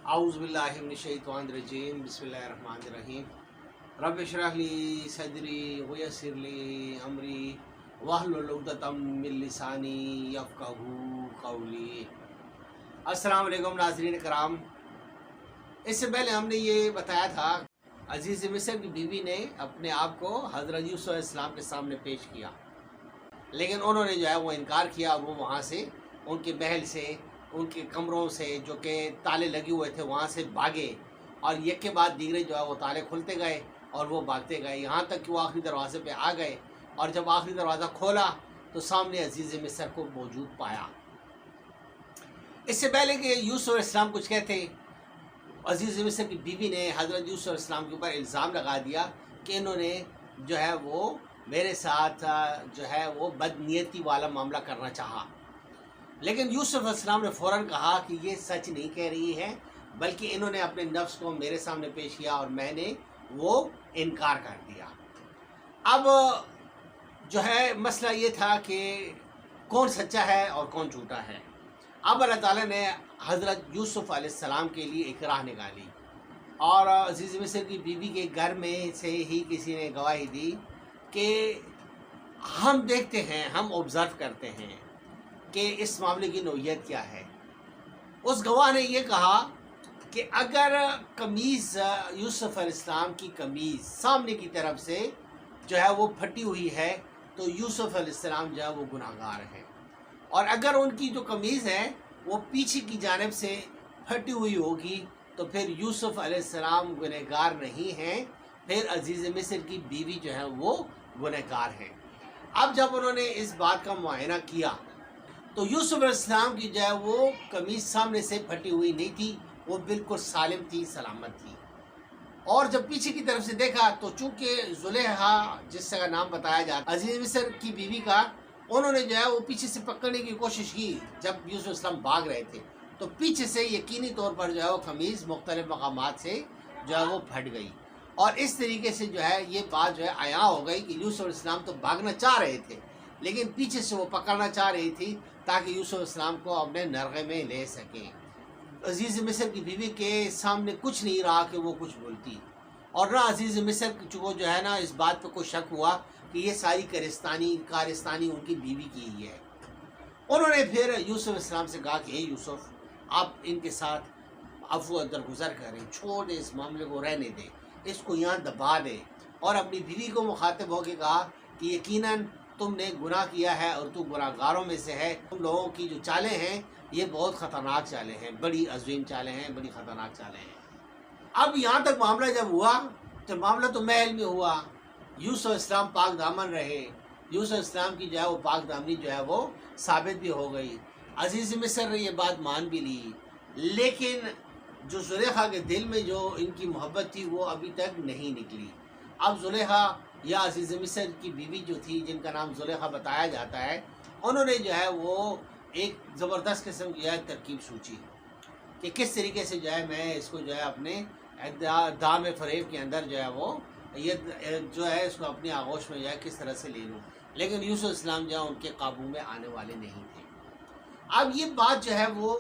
अऊज़ु बिल्लाहि मिनश्शैतानिर्रजीम बिस्मिल्लाहिर्रहमानिर्रहीम रब्बि इश्रह ली सदरी वयस्सिर ली अमरी वहलुल उक़दतम मिन लिसानी यफ़क़हू क़ौली। अस्सलाम वालेकुम नाज़रीन कराम। इससे पहले हमने ये बताया था अज़ीज़ मिस्र की बीवी ने अपने आप को हज़रत यूसुफ़ अलैहिस्सलाम के सामने पेश किया, लेकिन उन्होंने जो है वो इनकार किया और वो वहाँ से उनके महल से उनके कमरों से जो कि ताले लगे हुए थे वहाँ से भागे और एक के बाद दीगरे जो है वो ताले खुलते गए और वो भागते गए, यहाँ तक कि वो आखिरी दरवाजे पे आ गए। और जब आखिरी दरवाज़ा खोला तो सामने अज़ीज़ मिस्र को मौजूद पाया। इससे पहले कि यूसुफ़ अलैहिस्सलाम कुछ कहते, अज़ीज़ मिस्र की बीवी ने हज़रत यूसुफ़ अलैहिस्सलाम के ऊपर इल्ज़ाम लगा दिया कि इन्होंने जो है वो मेरे साथ जो है वो बदनीयती वाला मामला करना चाहा। लेकिन यूसुफ़ अलैहिस्सलाम ने फ़ौरन कहा कि ये सच नहीं कह रही है, बल्कि इन्होंने अपने नफ्स को मेरे सामने पेश किया और मैंने वो इनकार कर दिया। अब जो है मसला ये था कि कौन सच्चा है और कौन झूठा है। अब अल्लाह ताला ने हज़रत यूसुफ़ अलैहिस्सलाम के लिए एक राह निकाली और अज़ीज़ मिस्र की बीवी के घर में से ही किसी ने गवाही दी कि हम देखते हैं, हम ऑब्ज़र्व करते हैं कि इस मामले की नौइयत क्या है। उस गवाह ने ये कहा कि अगर कमीज़ यूसुफ़ अलैहिस्सलाम की कमीज़ सामने की तरफ से जो है वो फटी हुई है तो यूसुफ़ अलैहिस्सलाम जो है वो गुनाहगार हैं, और अगर उनकी जो कमीज़ है वो पीछे की जानिब से फटी हुई होगी तो फिर यूसुफ़ अलैहिस्सलाम गुनहगार नहीं हैं, फिर अज़ीज़ मिस्र की बीवी जो है वो गुनहगार हैं। अब जब उन्होंने इस बात का मुआयना किया तो यूसुफ़ अलैहिस्सलाम की जो है वो कमीज़ सामने से फटी हुई नहीं थी, वो बिल्कुल सालिम थी, सलामत थी। और जब पीछे की तरफ से देखा तो चूँकि ज़ुलेहा जिसका नाम बताया जाता अज़ीज़ मिस्र की बीवी का, उन्होंने जो है वो पीछे से पकड़ने की कोशिश की। जब यूसुफ़ अलैहिस्सलाम भाग रहे थे तो पीछे से यकीनी तौर पर जो है वो कमीज़ मुख्तलिफ़ मकामात से जो है वो फट गई, और इस तरीके से जो है ये बात जो है आया हो गई कि यूसुफ़ अलैहिस्सलाम तो भागना चाह रहे थे, लेकिन पीछे से वो पकड़ना चाह रही थी ताकि यूसुफ़ अलैहिस्सलाम को अपने नरगे में ले सकें। अज़ीज़ मिस्र की बीवी के सामने कुछ नहीं रहा कि वो कुछ बोलती, और ना अज़ीज़ मिस्र को जो है ना इस बात पर कोई शक हुआ कि ये सारी कारिस्तानी उनकी बीवी की ही है। उन्होंने फिर यूसुफ़ अलैहिस्सलाम से कहा कि हे यूसुफ़, आप इनके साथ अफ़्व दरगुज़र करें, छोड़ दें, इस मामले को रहने दें, इसको यहाँ दबा दें। और अपनी बीवी को मुखातिब होकर कहा कि यकीनन तुमने गुनाह किया है और तुम गुनाहगारों में से है। तुम लोगों की जो चालें हैं ये बहुत ख़तरनाक चालें हैं, बड़ी अजीम चालें हैं, बड़ी ख़तरनाक चालें हैं। अब यहाँ तक मामला जब हुआ तो मामला तो महल में हुआ, यूसुफ़ अलैहिस्सलाम पाक दामन रहे, यूसुफ़ अलैहिस्सलाम की जो है वो पाक दामनी जो है वो साबित भी हो गई। अज़ीज़ मिस्र ने ये बात मान भी ली, लेकिन जो ज़ुलेखा के दिल में जो इनकी मोहब्बत थी वो अभी तक नहीं निकली। अब ज़ुलेखा या अज़ीज़ मिस्र की बीवी जो थी, जिनका नाम ज़ुलेखा बताया जाता है, उन्होंने जो है वो एक ज़बरदस्त किस्म की तरकीब सोची कि किस तरीके से जो है मैं इसको जो है अपने दाम फ़रेब के अंदर जो है वो ये जो है इसको अपनी आगोश में जो है किस तरह से ले लूँ। लेकिन यूसुफ़ अलैहिस्सलाम जो है उनके काबू में आने वाले नहीं थे। अब ये बात जो है वो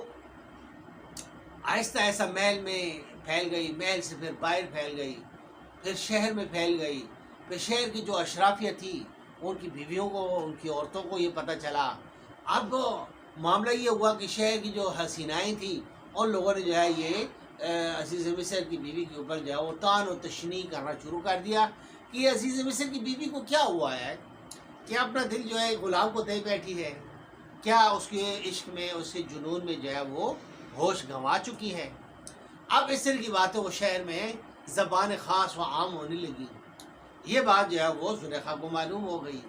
आहिस्ता आहिस्ता महल में फैल गई, महल से फिर बाहर फैल गई, फिर शहर में फैल गई, फिर शहर की जो अशराफिया थी उनकी बीवियों को, उनकी औरतों को ये पता चला। अब मामला ये हुआ कि शहर की जो हसीनाएँ थी उन लोगों ने जो है ये अज़ीज़ मिस्र की बीवी के ऊपर जो है वो तान और तशनी करना शुरू कर दिया कि अज़ीज़ मिस्र की बीवी को क्या हुआ है, क्या अपना दिल जो है गुलाम को दे बैठी है, क्या उसके इश्क में, उसके जुनून में जो है वो होश गंवा चुकी है। अब इस तरह की बातें वो शहर में ज़बान ख़ास व आम होने लगी। ये बात जो है वो ज़ुलेखा को मालूम हो गई।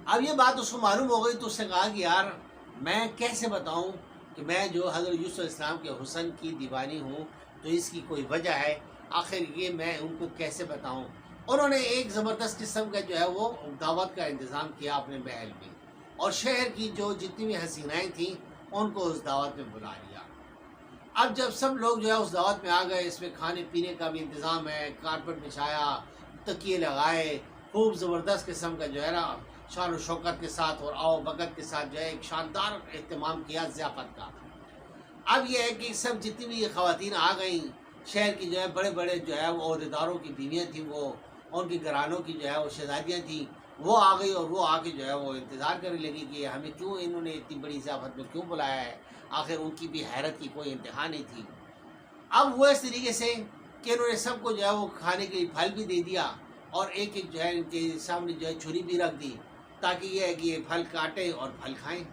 अब ये बात उसको मालूम हो गई तो उसने कहा कि यार मैं कैसे बताऊं कि मैं जो हज़रत यूसुफ़ अलैहिस्सलाम के हुस्न की दीवानी हूँ, तो इसकी कोई वजह है, आखिर ये मैं उनको कैसे बताऊं। उन्होंने एक ज़बरदस्त किस्म का जो है वो दावत का इंतज़ाम किया अपने महल में, और शहर की जो जितनी भी हसीनाएँ थीं उनको उस दावत में बुला लिया। अब जब सब लोग जो है उस दावत में आ गए, इसमें खाने पीने का भी इंतज़ाम है, कारपेट बिछाया, तकिए लगाए, खूब ज़बरदस्त किस्म का जो है ना शान व शौकत के साथ और आओ भगत के साथ जो है एक शानदार एहतमाम किया ज़ियाफ़त का। اب یہ ہے کہ سب جتنی بھی یہ خواتین آ گئیں، شہر کی جو ہے بڑے بڑے جو ہے وہ عہدیداروں کی بیویاں تھیں، وہ ان کی گھرانوں کی جو ہے وہ شہزادیاں تھیں، وہ آ گئی اور وہ آ کے جو ہے وہ انتظار کرنے لگی کہ ہمیں کیوں انہوں نے اتنی بڑی ضیافت میں کیوں بلایا ہے، آخر ان کی بھی حیرت کی کوئی انتہا نہیں تھی۔ اب وہ اس طریقے سے کہ انہوں نے سب کو جو ہے وہ کھانے کے لیے پھل بھی دے دیا اور ایک ایک جو ہے ان کے سامنے جو ہے چھری بھی رکھ دی تاکہ یہ ہے کہ یہ پھل کاٹیں اور پھل کھائیں۔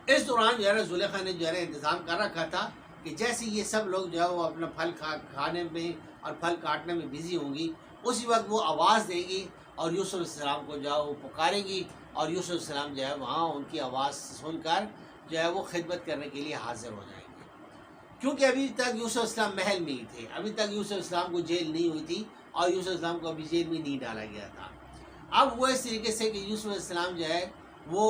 اس دوران جو ہے نا زلیخا نے جو ہے نا انتظام کر رکھا تھا کہ جیسے یہ سب لوگ جو ہے وہ اپنا پھل کھانے میں اور پھل کاٹنے میں بزی ہوں گی، اسی وقت وہ آواز دے گی اور یوسف علیہ السلام کو جو ہے وہ پکارے گی اور یوسف علیہ السلام جو ہے وہاں ان کی آواز سن کر جو ہے وہ خدمت کرنے کے لیے حاضر ہو جائیں گے، کیونکہ ابھی تک یوسف علیہ السلام محل میں ہی تھے، ابھی تک یوسف علیہ السلام کو جیل نہیں ہوئی تھی اور یوسف علیہ السلام کو ابھی جیل میں نہیں ڈالا گیا تھا۔ اب وہ اس طریقے سے کہ یوسف علیہ السلام جو ہے وہ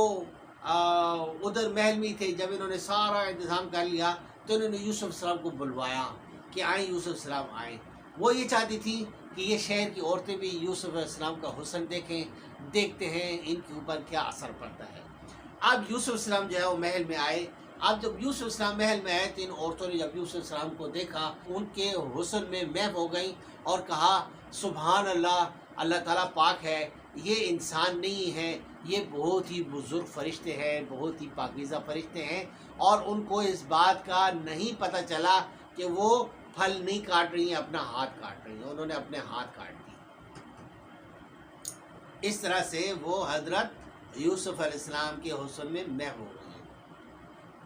ادھر محل میں تھے، جب انہوں نے سارا انتظام کر لیا تو انہوں نے یوسف علیہ السلام کو بلوایا کہ آئیں یوسف علیہ السلام آئیں۔ وہ یہ چاہتی تھی کہ یہ شہر کی عورتیں بھی یوسف علیہ السلام کا حسن دیکھتے ہیں ان کے اوپر کیا اثر پڑتا ہے۔ اب یوسف علیہ السلام جو ہے وہ محل میں آئے۔ اب جب یوسف علیہ السلام محل میں آئے تو ان عورتوں نے جب یوسف علیہ السلام کو دیکھا ان کے حسن میں محو ہو گئیں اور کہا سبحان اللہ، اللہ تعالیٰ پاک ہے، یہ انسان نہیں ہے، یہ بہت ہی بزرگ فرشتے ہیں، بہت ہی پاکیزہ فرشتے ہیں، اور ان کو اس بات کا نہیں پتہ چلا کہ وہ پھل نہیں کاٹ رہی ہیں، اپنا ہاتھ کاٹ رہی ہیں، انہوں نے اپنے ہاتھ کاٹ دی۔ اس طرح سے وہ حضرت یوسف علیہ السلام کے حسن میں محو ہو گئی۔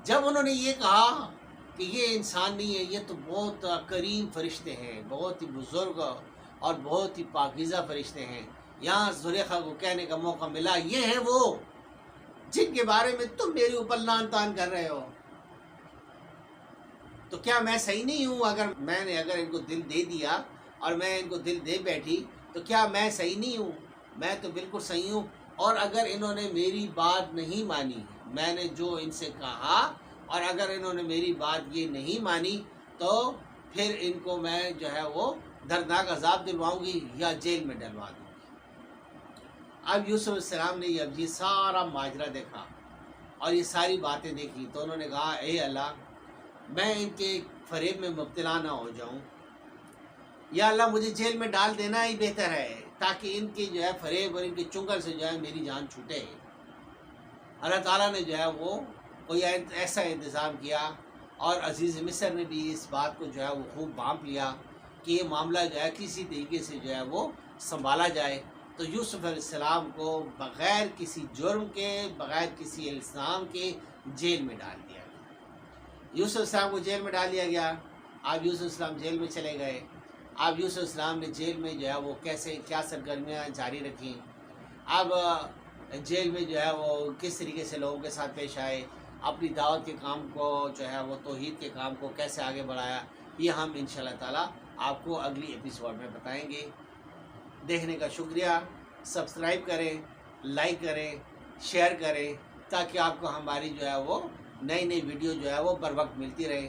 جب انہوں نے یہ کہا کہ یہ انسان نہیں ہے، یہ تو بہت کریم فرشتے ہیں، بہت ہی بزرگ اور بہت ہی پاکیزہ فرشتے ہیں، یہاں زلیخا کو کہنے کا موقع ملا یہ ہیں وہ جن کے بارے میں تم میرے اوپر لعن طعن کر رہے ہو، تو کیا میں صحیح نہیں ہوں؟ اگر میں نے ان کو دل دے دیا اور میں ان کو دل دے بیٹھی تو کیا میں صحیح نہیں ہوں؟ میں تو بالکل صحیح ہوں، اور اگر انہوں نے میری بات نہیں مانی، میں نے جو ان سے کہا، اور اگر انہوں نے میری بات یہ نہیں مانی تو پھر ان کو میں جو ہے وہ دردناک عذاب دلواؤں گی یا جیل میں ڈلوا دوں گی۔ اب یوسف علیہ السلام نے یہ سارا ماجرا دیکھا اور یہ ساری باتیں دیکھی تو انہوں نے کہا اے اللہ، میں ان کے فریب میں مبتلا نہ ہو جاؤں، یا اللہ مجھے جیل میں ڈال دینا ہی بہتر ہے تاکہ ان کے جو ہے فریب اور ان کے چنگل سے جو ہے میری جان چھوٹے۔ اللہ تعالیٰ نے جو ہے وہ کوئی ایسا انتظام کیا اور عزیز مصر نے بھی اس بات کو جو ہے وہ خوب بھانپ لیا کہ یہ معاملہ جو ہے کسی طریقے سے جو ہے وہ سنبھالا جائے، تو یوسف علیہ السلام کو بغیر کسی جرم کے، بغیر کسی الزام کے جیل میں ڈال دیا گیا۔ یوسف علیہ السلام کو جیل میں ڈال دیا گیا۔ اب یوسف علیہ السلام جیل میں چلے گئے۔ اب یوسف علیہ السلام نے جیل میں جو ہے وہ کیا سرگرمیاں جاری رکھیں، اب جیل میں جو ہے وہ کس طریقے سے لوگوں کے ساتھ پیش آئے، اپنی دعوت کے کام کو جو ہے وہ توحید کے کام کو کیسے آگے بڑھایا، یہ ہم انشاءاللہ تعالیٰ آپ کو اگلی ایپیسوڈ میں بتائیں گے۔ دیکھنے کا شکریہ، سبسکرائب کریں، لائک کریں، شیئر کریں تاکہ آپ کو ہماری جو ہے وہ نئی ویڈیو جو ہے وہ بر وقت ملتی رہے۔